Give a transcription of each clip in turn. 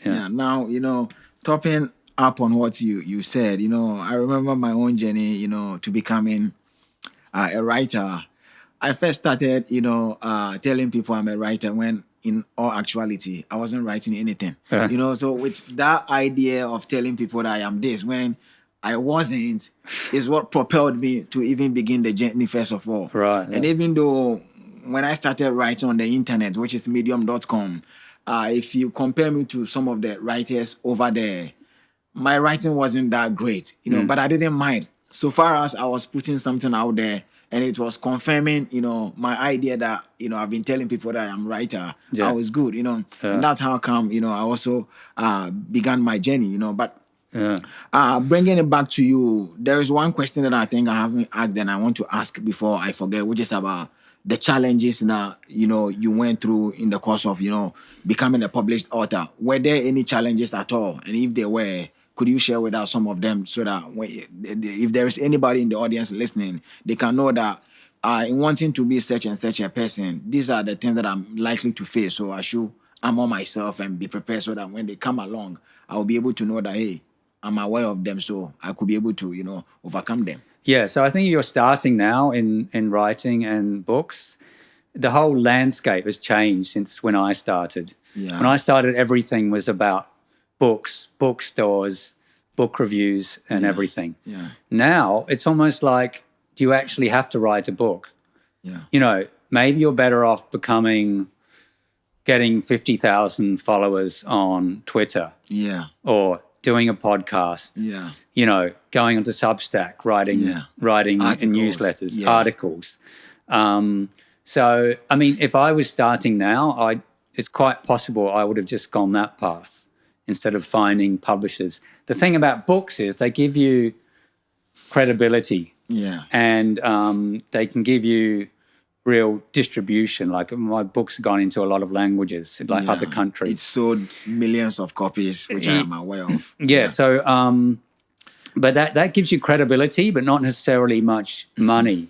Yeah. Now, topping up on what you said, I remember my own journey, to becoming a writer. I first started, telling people I'm a writer when in all actuality, I wasn't writing anything. Yeah. So with that idea of telling people that I am this when I wasn't, is what propelled me to even begin the journey first of all. Right. And Yeah. even though when I started writing on the internet, which is medium.com, if you compare me to some of the writers over there, my writing wasn't that great, but I didn't mind. So far as I was putting something out there and it was confirming, my idea that, I've been telling people that I'm a writer, Yeah. I was good, and that's how come, I also began my journey, but Yeah. bringing it back to you, there is one question that I think I haven't asked and I want to ask before I forget, which is about the challenges that you went through in the course of becoming a published author. Were there any challenges at all? And if there were, could you share with us some of them so that if there is anybody in the audience listening, they can know that in wanting to be such and such a person, these are the things that I'm likely to face. So I should armor myself and be prepared so that when they come along, I'll be able to know that, hey, I'm aware of them, so I could be able to, overcome them. Yeah, so I think you're starting now in writing and books. The whole landscape has changed since when I started. Yeah. When I started, everything was about books, bookstores, book reviews, and everything. Yeah. Now it's almost like, do you actually have to write a book? Yeah. Maybe you're better off getting 50,000 followers on Twitter. Yeah. Or doing a podcast. Yeah. Going onto Substack, writing Articles. in newsletters, Yes. articles. So, I mean, if I was starting now, it's quite possible I would have just gone that path instead of finding publishers. The thing about books is they give you credibility. Yeah. And they can give you real distribution. Like my books have gone into a lot of languages, like other countries. It sold millions of copies, which I am aware of. Yeah. So, but that gives you credibility, but not necessarily much money,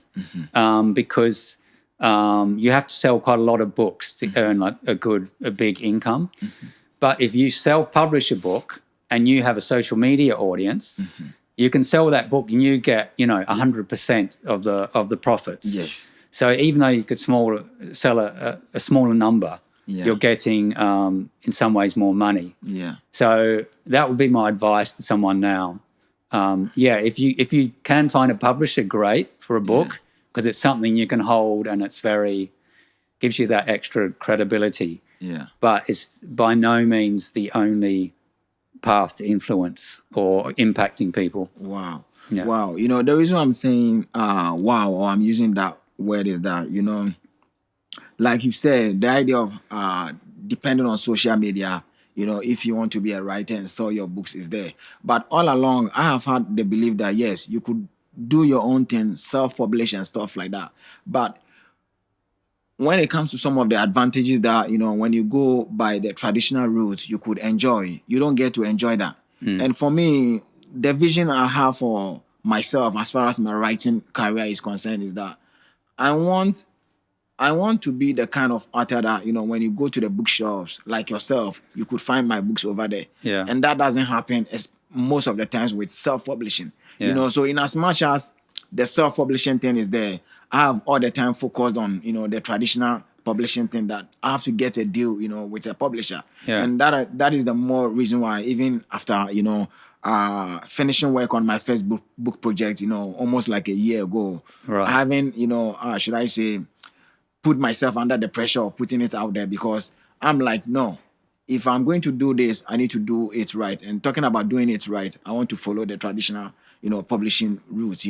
because you have to sell quite a lot of books to earn like a big income. But if you self-publish a book and you have a social media audience, you can sell that book and you get 100% of the profits. Yes. So even though you could sell a smaller number, you're getting in some ways more money. Yeah. So that would be my advice to someone now. If you can find a publisher, great for a book, because it's something you can hold and gives you that extra credibility. Yeah. But it's by no means the only path to influence or impacting people. Wow. Yeah. Wow. The reason I'm saying wow, or I'm using that word is that, like you said, the idea of depending on social media, if you want to be a writer and sell your books is there. But all along, I have had the belief that, yes, you could do your own thing, self-publish and stuff like that. But when it comes to some of the advantages that, when you go by the traditional route, you could enjoy, you don't get to enjoy that. And for me, the vision I have for myself as far as my writing career is concerned is that I want to be the kind of author that, when you go to the bookshops like yourself, you could find my books over there. Yeah. And that doesn't happen most of the times with self-publishing. Yeah. So in as much as the self-publishing thing is there, I have all the time focused on, the traditional publishing thing that I have to get a deal, with a publisher. Yeah. And that is the more reason why even after, finishing work on my first book project, almost like a year ago, Right. I haven't, should I say, put myself under the pressure of putting it out there, because I'm like, no, if I'm going to do this, I need to do it right. And talking about doing it right, I want to follow the traditional, publishing routes,